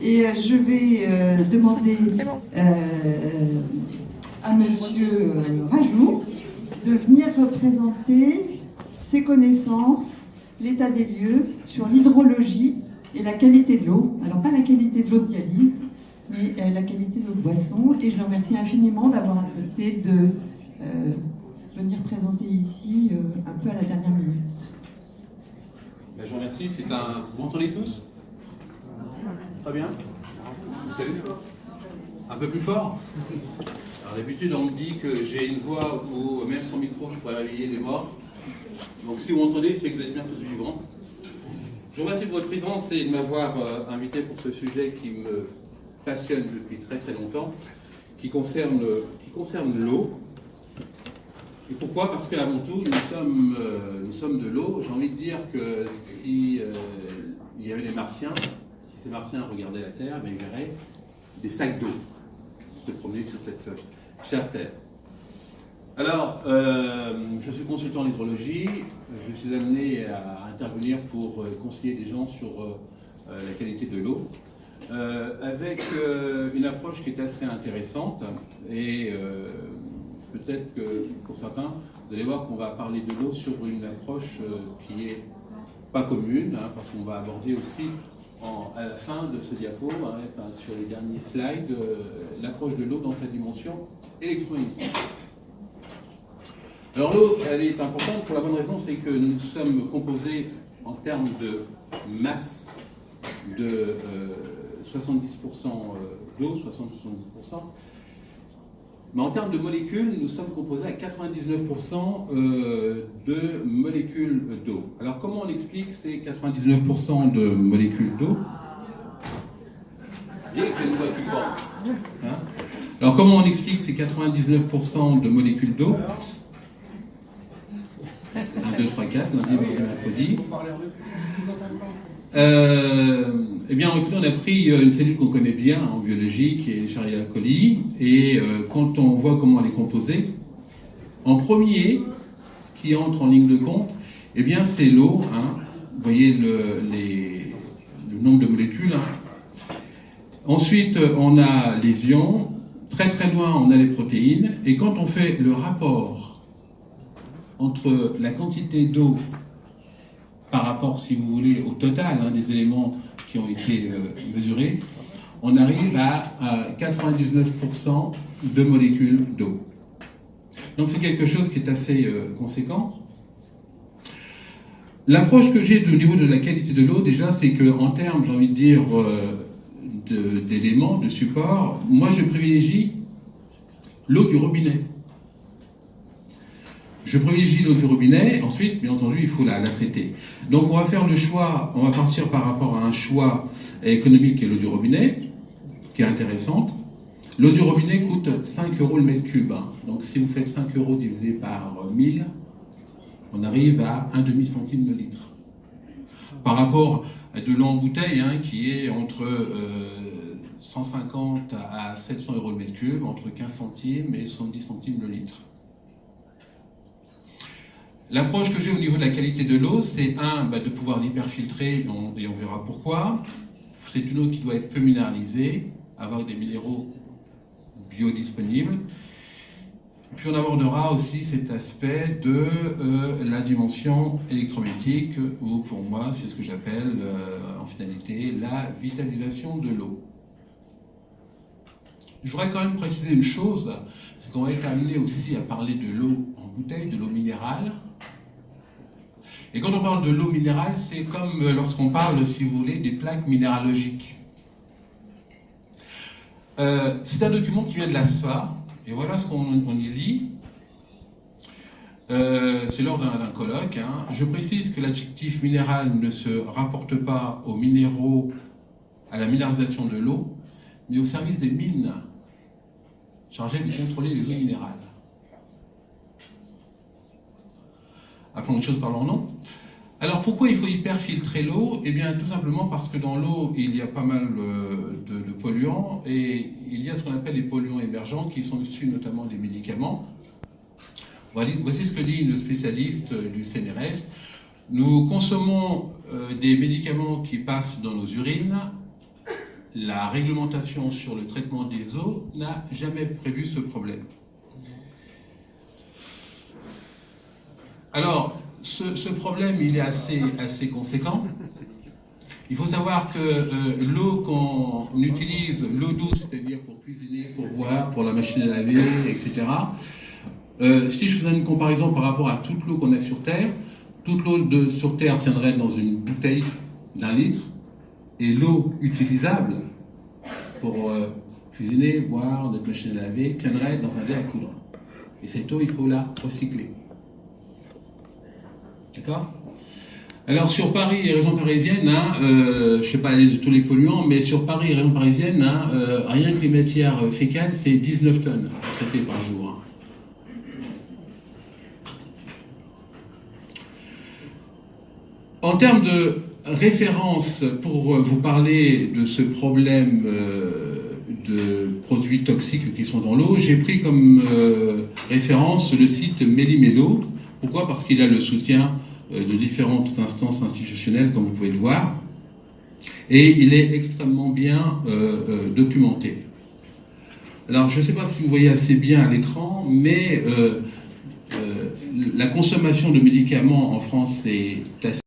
Et je vais demander à Monsieur Rajoux de venir présenter ses connaissances, l'état des lieux sur l'hydrologie et la qualité de l'eau. Alors pas la qualité de l'eau de dialyse, mais la qualité de l'eau de boisson. Et je le remercie infiniment d'avoir accepté de venir présenter ici un peu à la dernière minute. Ben, je vous remercie. Vous m'entendez tous? Très bien. Vous savez, un peu plus fort. Alors d'habitude on me dit que j'ai une voix où même sans micro je pourrais réveiller les morts. Donc si vous m'entendez, c'est que vous êtes bien tous vivants. Je vous remercie de votre présence et de m'avoir invité pour ce sujet qui me passionne depuis très très longtemps, qui concerne l'eau. Et pourquoi? Parce qu'avant tout, nous sommes de l'eau. J'ai envie de dire que si il y avait des martiens, si ces martiens regardaient la Terre, ben, ils verraient des sacs d'eau se promener sur cette chère Terre. Alors, je suis consultant en hydrologie. Je suis amené à intervenir pour conseiller des gens sur la qualité de l'eau, avec une approche qui est assez intéressante et peut-être que pour certains, vous allez voir qu'on va parler de l'eau sur une approche qui n'est pas commune, hein, parce qu'on va aborder aussi à la fin de ce diapo, hein, sur les derniers slides, l'approche de l'eau dans sa dimension électromagnétique. Alors l'eau, elle est importante pour la bonne raison, c'est que nous sommes composés en termes de masse de 70% d'eau, 60-70%. Mais en termes de molécules, nous sommes composés à 99% de molécules d'eau. Alors comment on explique ces 99% de molécules d'eau? Hein? Alors comment on explique ces 99% de molécules d'eau? 1, 2, 3, 4, lundi, mardi, mercredi. Eh bien, écoutez, on a pris une cellule qu'on connaît bien en biologie, qui est Escherichia coli, et quand on voit comment elle est composée, en premier, ce qui entre en ligne de compte, eh bien, c'est l'eau. Hein. Vous voyez le nombre de molécules. Hein. Ensuite, on a les ions. Très très loin, on a les protéines. Et quand on fait le rapport entre la quantité d'eau par rapport, si vous voulez, au total des éléments qui ont été mesurés, on arrive à 99% de molécules d'eau. Donc c'est quelque chose qui est assez conséquent. L'approche que j'ai au niveau de la qualité de l'eau, déjà, c'est qu'en termes, j'ai envie de dire, d'éléments, de supports, moi je privilégie l'eau du robinet. Je privilégie l'eau du robinet, ensuite, bien entendu, il faut la traiter. Donc on va faire le choix, on va partir par rapport à un choix économique qui est l'eau du robinet, qui est intéressante. L'eau du robinet coûte 5 € le mètre cube. Hein. Donc si vous faites 5 € divisé par 1000, on arrive à 1,5 centime de litre. Par rapport à de l'eau en bouteille, hein, qui est entre 150 à 700 € le mètre cube, entre 15 centimes et 70 centimes le litre. L'approche que j'ai au niveau de la qualité de l'eau, c'est de pouvoir l'hyperfiltrer, et on verra pourquoi. C'est une eau qui doit être peu minéralisée, avoir des minéraux biodisponibles. Puis on abordera aussi cet aspect de la dimension électromagnétique, ou pour moi, c'est ce que j'appelle en finalité la vitalisation de l'eau. Je voudrais quand même préciser une chose, c'est qu'on va être amené aussi à parler de l'eau en bouteille, de l'eau minérale. Et quand on parle de l'eau minérale, c'est comme lorsqu'on parle, si vous voulez, des plaques minéralogiques. C'est un document qui vient de l'ASFA, et voilà ce qu'on y lit. C'est lors d'un colloque. Hein. Je précise que l'adjectif minéral ne se rapporte pas aux minéraux, à la minéralisation de l'eau, mais au service des mines, chargées de contrôler les eaux minérales. Appelons les choses par leur nom. Alors pourquoi il faut hyperfiltrer l'eau? Eh bien tout simplement parce que dans l'eau il y a pas mal de polluants et il y a ce qu'on appelle les polluants émergents qui sont issus notamment des médicaments. Voici ce que dit une spécialiste du CNRS. Nous consommons des médicaments qui passent dans nos urines la réglementation sur le traitement des eaux n'a jamais prévu ce problème. Alors, ce problème, il est assez conséquent. Il faut savoir que l'eau qu'on utilise, l'eau douce, c'est-à-dire pour cuisiner, pour boire, pour la machine à laver, etc. Si je faisais une comparaison par rapport à toute l'eau qu'on a sur Terre, toute l'eau sur Terre tiendrait dans une bouteille d'1 litre, et l'eau utilisable pour cuisiner, boire, notre machine à laver, tiendrait dans un verre à coudre. Et cette eau, il faut la recycler. D'accord ? Alors sur Paris et région parisienne, je ne sais pas la liste de tous les polluants, mais sur Paris et région parisienne, rien que les matières fécales, c'est 19 tonnes traitées par jour. En termes de référence, pour vous parler de ce problème de produits toxiques qui sont dans l'eau, j'ai pris comme référence le site Méli-Mélo. Pourquoi ? Parce qu'il a le soutien de différentes instances institutionnelles, comme vous pouvez le voir, et il est extrêmement bien documenté. Alors, je ne sais pas si vous voyez assez bien à l'écran, mais la consommation de médicaments en France est assez